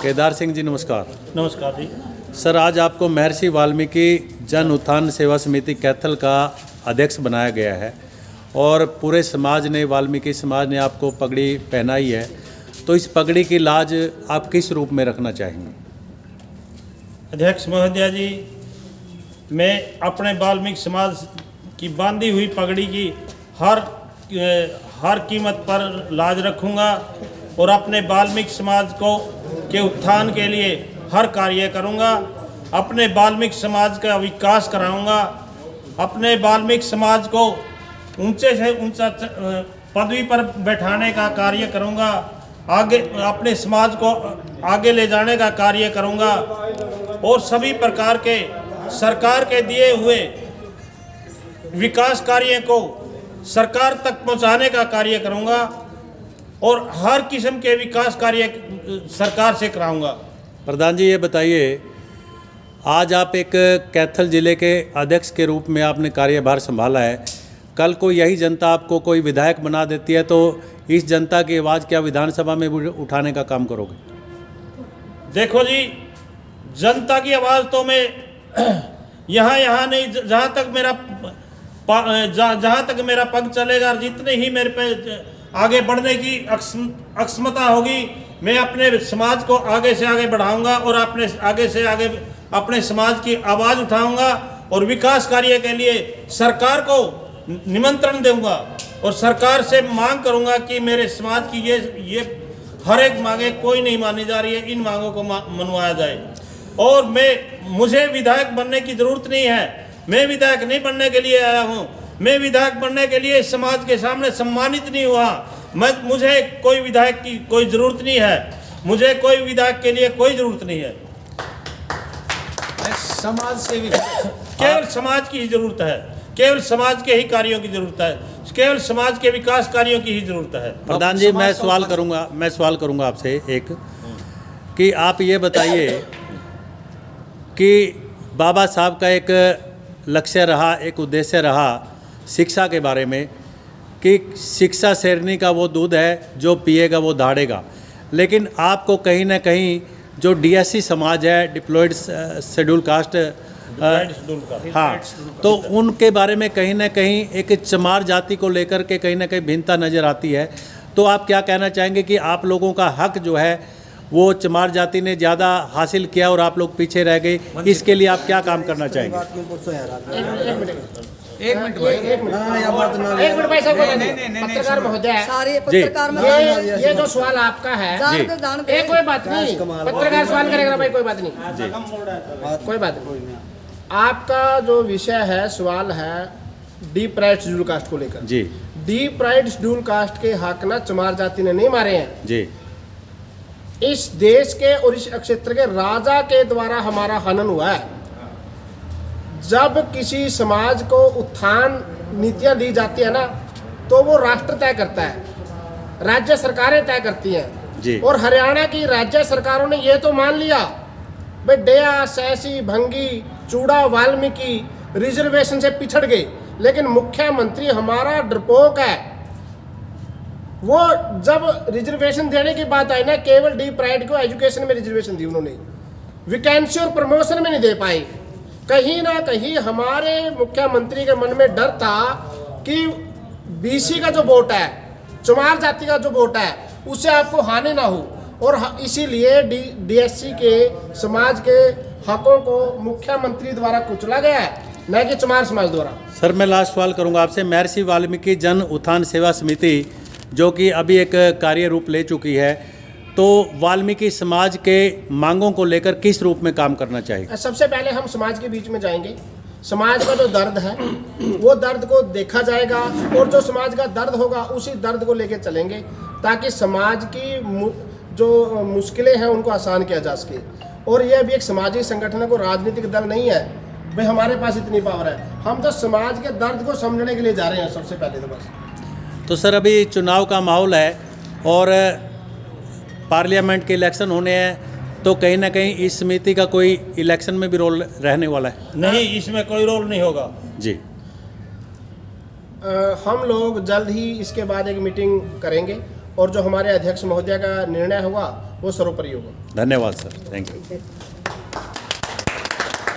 केदार सिंह जी नमस्कार। नमस्कार जी। सर, आज आपको महर्षि वाल्मीकि जन उत्थान सेवा समिति कैथल का अध्यक्ष बनाया गया है और पूरे समाज ने, वाल्मीकि समाज ने आपको पगड़ी पहनाई है, तो इस पगड़ी की लाज आप किस रूप में रखना चाहेंगे? अध्यक्ष महोदय जी, मैं अपने वाल्मीकि समाज की बांधी हुई पगड़ी की हर कीमत पर लाज रखूंगा और अपने वाल्मीकि समाज के उत्थान के लिए हर कार्य करूंगा। अपने वाल्मीकि समाज का विकास कराऊंगा। अपने वाल्मीकि समाज को ऊंचे से ऊंचा पदवी पर बैठाने का कार्य करूंगा। आगे अपने समाज को आगे ले जाने का कार्य करूंगा और सभी प्रकार के सरकार के दिए हुए विकास कार्य को सरकार तक पहुंचाने का कार्य करूंगा और हर किस्म के विकास कार्य सरकार से कराऊंगा। प्रधान जी, ये बताइए, आज आप एक कैथल जिले के अध्यक्ष के रूप में आपने कार्यभार संभाला है। कल को यही जनता आपको कोई विधायक बना देती है तो इस जनता की आवाज़ क्या विधानसभा में उठाने का काम करोगे? देखो जी, जनता की आवाज़ तो मैं यहाँ नहीं, जहाँ तक मेरा पग चलेगा, जितने ही मेरे पे आगे बढ़ने की अक्षमता होगी, मैं अपने समाज को आगे से आगे बढ़ाऊंगा और आगे से आगे अपने समाज की आवाज़ उठाऊंगा और विकास कार्य के लिए सरकार को निमंत्रण दूंगा और सरकार से मांग करूंगा कि मेरे समाज की ये हर एक मांगे कोई नहीं मानी जा रही है, इन मांगों को मनवाया जाए। और मुझे विधायक बनने की ज़रूरत नहीं है। मैं विधायक नहीं बनने के लिए आया हूँ। मैं विधायक बनने के लिए समाज के सामने सम्मानित नहीं हुआ। मुझे कोई विधायक की कोई ज़रूरत नहीं है। मुझे कोई विधायक के लिए कोई ज़रूरत नहीं है। समाज से केवल समाज की ही ज़रूरत है। केवल समाज के ही कार्यों की ज़रूरत है। केवल समाज के विकास कार्यों की ही ज़रूरत है। प्रधान जी, मैं सवाल करूंगा आपसे एक, कि आप ये बताइए कि बाबा साहब का एक लक्ष्य रहा, एक उद्देश्य रहा शिक्षा के बारे में कि शिक्षा शेरनी का वो दूध है जो पिएगा वो दहाड़ेगा। लेकिन आपको कहीं ना कहीं जो डीएससी समाज है, डिप्लॉयड शेड्यूल कास्ट, हाँ, तो उनके बारे में कहीं ना कहीं एक चमार जाति को लेकर के कहीं ना कहीं भिन्नता नज़र आती है। तो आप क्या कहना चाहेंगे कि आप लोगों का हक जो है वो चमार जाति ने ज़्यादा हासिल किया और आप लोग पीछे रह गए, इसके लिए आप क्या काम करना चाहेंगे? एक मिनट भाई साहब, पत्रकार महोदय, सारे पत्रकार में ये जो सवाल आपका है, कोई बात नहीं, पत्रकार सवाल करेगा भाई, कोई बात नहीं, कोई बात नहीं। आपका जो विषय है, सवाल है डीप्राइड शेड्यूल कास्ट को लेकर। जी, डीप्राइड शेड्यूल कास्ट के हक ना चमार जाति ने नहीं मारे हैं जी। इस देश के और इस क्षेत्र के राजा के द्वारा हमारा हनन हुआ है। जब किसी समाज को उत्थान नीतियां दी जाती है ना, तो वो राष्ट्र तय करता है, राज्य सरकारें तय करती हैं जी। और हरियाणा की राज्य सरकारों ने ये तो मान लिया भाई डेया, सैसी, भंगी, चूड़ा, वाल्मीकि रिजर्वेशन से पिछड़ गए, लेकिन मुख्यमंत्री हमारा डरपोक है। वो जब रिजर्वेशन देने की बात आई ना, केवल डीप्राइड को एजुकेशन में रिजर्वेशन दी उन्होंने, वैकेंसी और प्रमोशन में नहीं दे पाए। कहीं ना कहीं हमारे मुख्यमंत्री के मन में डर था कि बीसी का जो वोट है, चमार जाति का जो वोट है, उससे आपको हानि ना हो, और इसीलिए डीएससी के समाज के हकों को मुख्यमंत्री द्वारा कुचला गया है, न कि चमार समाज द्वारा। सर, मैं लास्ट सवाल करूंगा आपसे। महर्षि वाल्मीकि जन उत्थान सेवा समिति जो कि अभी एक कार्य रूप ले चुकी है, तो वाल्मीकि समाज के मांगों को लेकर किस रूप में काम करना चाहिए? सबसे पहले हम समाज के बीच में जाएंगे। समाज का जो दर्द है वो दर्द को देखा जाएगा और जो समाज का दर्द होगा उसी दर्द को लेकर चलेंगे, ताकि समाज की जो मुश्किलें हैं उनको आसान किया जा सके। और ये अभी एक सामाजिक संगठन है, को राजनीतिक दल नहीं है भाई हमारे पास इतनी पावर है। हम तो समाज के दर्द को समझने के लिए जा रहे हैं सबसे पहले तो बस। तो सर, अभी चुनाव का माहौल है और पार्लियामेंट के इलेक्शन होने हैं, तो कहीं ना कहीं इस समिति का कोई इलेक्शन में भी रोल रहने वाला है? नहीं, इसमें कोई रोल नहीं होगा जी। हम लोग जल्द ही इसके बाद एक मीटिंग करेंगे और जो हमारे अध्यक्ष महोदय का निर्णय होगा वो सर्वोपरि होगा। धन्यवाद सर, थैंक यू।